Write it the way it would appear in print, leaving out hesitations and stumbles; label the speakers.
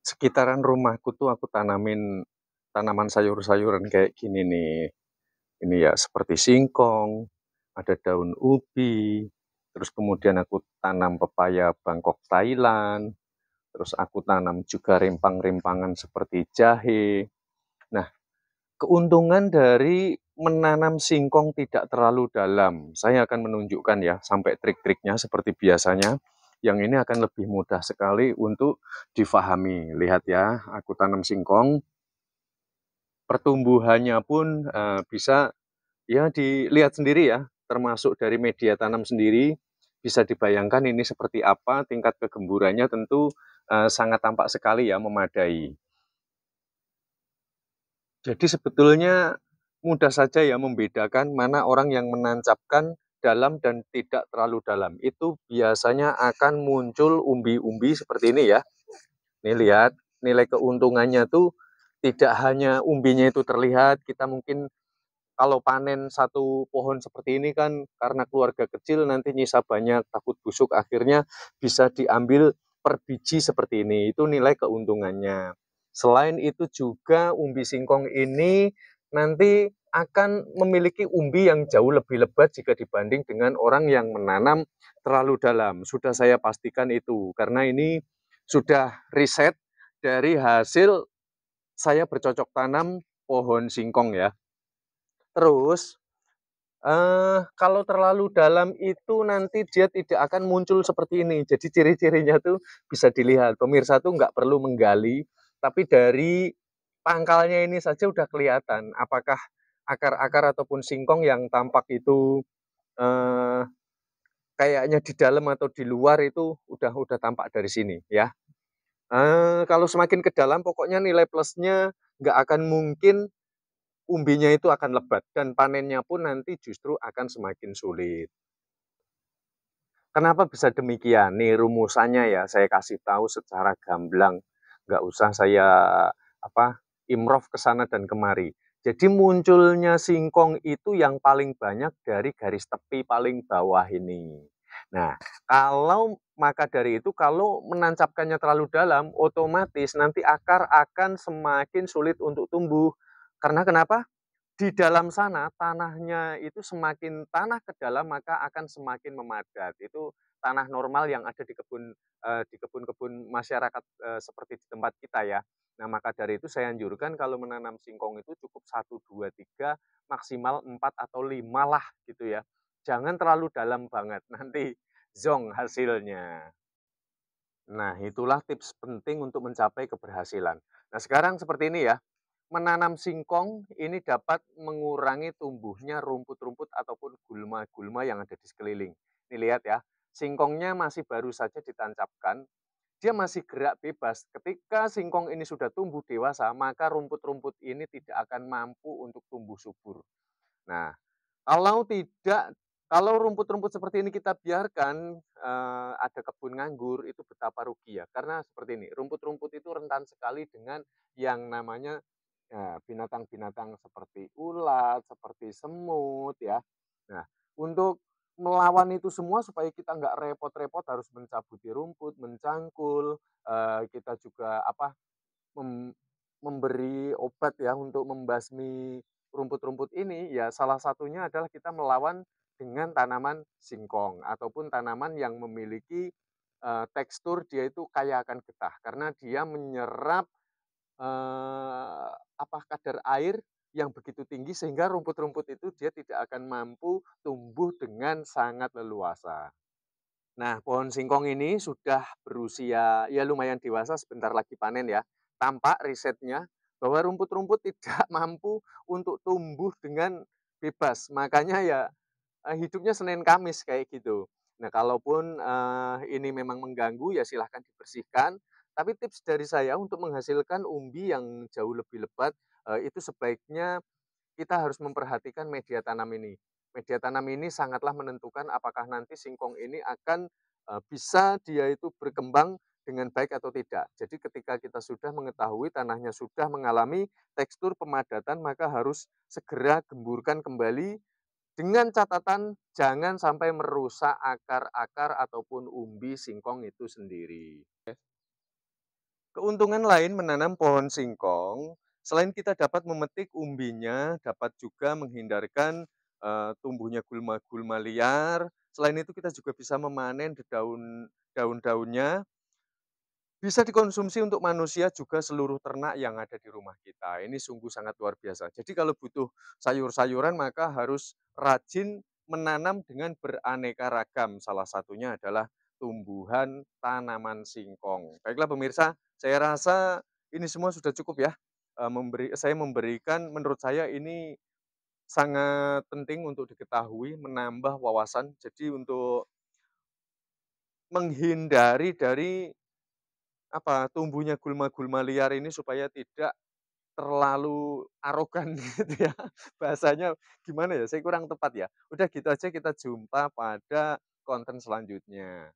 Speaker 1: Sekitaran rumahku tuh aku tanamin tanaman sayur-sayuran kayak gini nih. Ini ya seperti singkong, ada daun ubi, terus kemudian aku tanam pepaya Bangkok Thailand, terus aku tanam juga rimpang-rimpangan seperti jahe. Nah, keuntungan dari menanam singkong tidak terlalu dalam, saya akan menunjukkan ya sampai trik-triknya seperti biasanya. Yang ini akan lebih mudah sekali untuk difahami. Lihat ya, aku tanam singkong, pertumbuhannya pun bisa ya dilihat sendiri ya, termasuk dari media tanam sendiri, bisa dibayangkan ini seperti apa, tingkat kegemburannya tentu sangat tampak sekali ya, memadai. Jadi sebetulnya mudah saja ya membedakan mana orang yang menancapkan dalam dan tidak terlalu dalam. Itu biasanya akan muncul umbi-umbi seperti ini ya. Nih lihat, nilai keuntungannya tuh tidak hanya umbinya itu terlihat, kita mungkin kalau panen satu pohon seperti ini kan karena keluarga kecil nanti nyisa banyak, takut busuk, akhirnya bisa diambil per biji seperti ini. Itu nilai keuntungannya. Selain itu juga umbi singkong ini nanti akan memiliki umbi yang jauh lebih lebat jika dibanding dengan orang yang menanam terlalu dalam. Sudah saya pastikan itu, karena ini sudah riset dari hasil saya bercocok tanam pohon singkong ya. Terus kalau terlalu dalam itu nanti dia tidak akan muncul seperti ini. Jadi ciri-cirinya tuh bisa dilihat. Pemirsa tuh nggak perlu menggali, tapi dari pangkalnya ini saja udah kelihatan apakah akar-akar ataupun singkong yang tampak itu eh, kayaknya di dalam atau di luar itu udah tampak dari sini ya. Kalau semakin ke dalam pokoknya nilai plusnya nggak akan mungkin umbinya itu akan lebat dan panennya pun nanti justru akan semakin sulit. Kenapa bisa demikian? Nih rumusannya ya, saya kasih tahu secara gamblang. Nggak usah saya improv ke sana dan kemari. Jadi munculnya singkong itu yang paling banyak dari garis tepi paling bawah ini. Nah, maka dari itu kalau menancapkannya terlalu dalam, otomatis nanti akar akan semakin sulit untuk tumbuh. Karena kenapa? Di dalam sana tanahnya itu semakin tanah ke dalam maka akan semakin memadat. Itu tanah normal yang ada di kebun-kebun masyarakat seperti di tempat kita ya. Nah, maka dari itu saya anjurkan kalau menanam singkong itu cukup 1, 2, 3, maksimal 4 atau 5 lah gitu ya. Jangan terlalu dalam banget, nanti zong hasilnya. Nah, itulah tips penting untuk mencapai keberhasilan. Nah, sekarang seperti ini ya, menanam singkong ini dapat mengurangi tumbuhnya rumput-rumput ataupun gulma-gulma yang ada di sekeliling. Ini lihat ya, singkongnya masih baru saja ditancapkan, dia masih gerak bebas. Ketika singkong ini sudah tumbuh dewasa, maka rumput-rumput ini tidak akan mampu untuk tumbuh subur. Nah, kalau rumput-rumput seperti ini kita biarkan, ada kebun nganggur, itu betapa rugi ya. Karena seperti ini, rumput-rumput itu rentan sekali dengan yang namanya ya, binatang-binatang seperti ulat, seperti semut ya. Nah, untuk melawan itu semua supaya kita nggak repot-repot harus mencabuti rumput, mencangkul, kita juga mem memberi obat ya untuk membasmi rumput-rumput ini, ya salah satunya adalah kita melawan dengan tanaman singkong ataupun tanaman yang memiliki, tekstur dia itu kaya akan getah karena dia menyerap kadar air yang begitu tinggi sehingga rumput-rumput itu dia tidak akan mampu tumbuh dengan sangat leluasa. Nah, pohon singkong ini sudah berusia ya lumayan dewasa, sebentar lagi panen ya. Tampak risetnya bahwa rumput-rumput tidak mampu untuk tumbuh dengan bebas. Makanya ya hidupnya Senin Kamis kayak gitu. Nah, kalaupun ini memang mengganggu ya silahkan dibersihkan. Tapi tips dari saya untuk menghasilkan umbi yang jauh lebih lebat itu sebaiknya kita harus memperhatikan media tanam ini. Media tanam ini sangatlah menentukan apakah nanti singkong ini akan bisa dia itu berkembang dengan baik atau tidak. Jadi ketika kita sudah mengetahui tanahnya sudah mengalami tekstur pemadatan, maka harus segera gemburkan kembali dengan catatan jangan sampai merusak akar-akar ataupun umbi singkong itu sendiri. Keuntungan lain menanam pohon singkong, selain kita dapat memetik umbinya, dapat juga menghindarkan, tumbuhnya gulma-gulma liar. Selain itu kita juga bisa memanen daun-daunnya, bisa dikonsumsi untuk manusia juga seluruh ternak yang ada di rumah kita. Ini sungguh sangat luar biasa. Jadi kalau butuh sayur-sayuran maka harus rajin menanam dengan beraneka ragam. Salah satunya adalah tumbuhan tanaman singkong. Baiklah pemirsa, saya rasa ini semua sudah cukup ya. Saya memberikan menurut saya ini sangat penting untuk diketahui, menambah wawasan. Jadi untuk menghindari dari tumbuhnya gulma-gulma liar ini supaya tidak terlalu arogan gitu ya, bahasanya gimana ya, saya kurang tepat ya. Udah gitu aja, kita jumpa pada konten selanjutnya.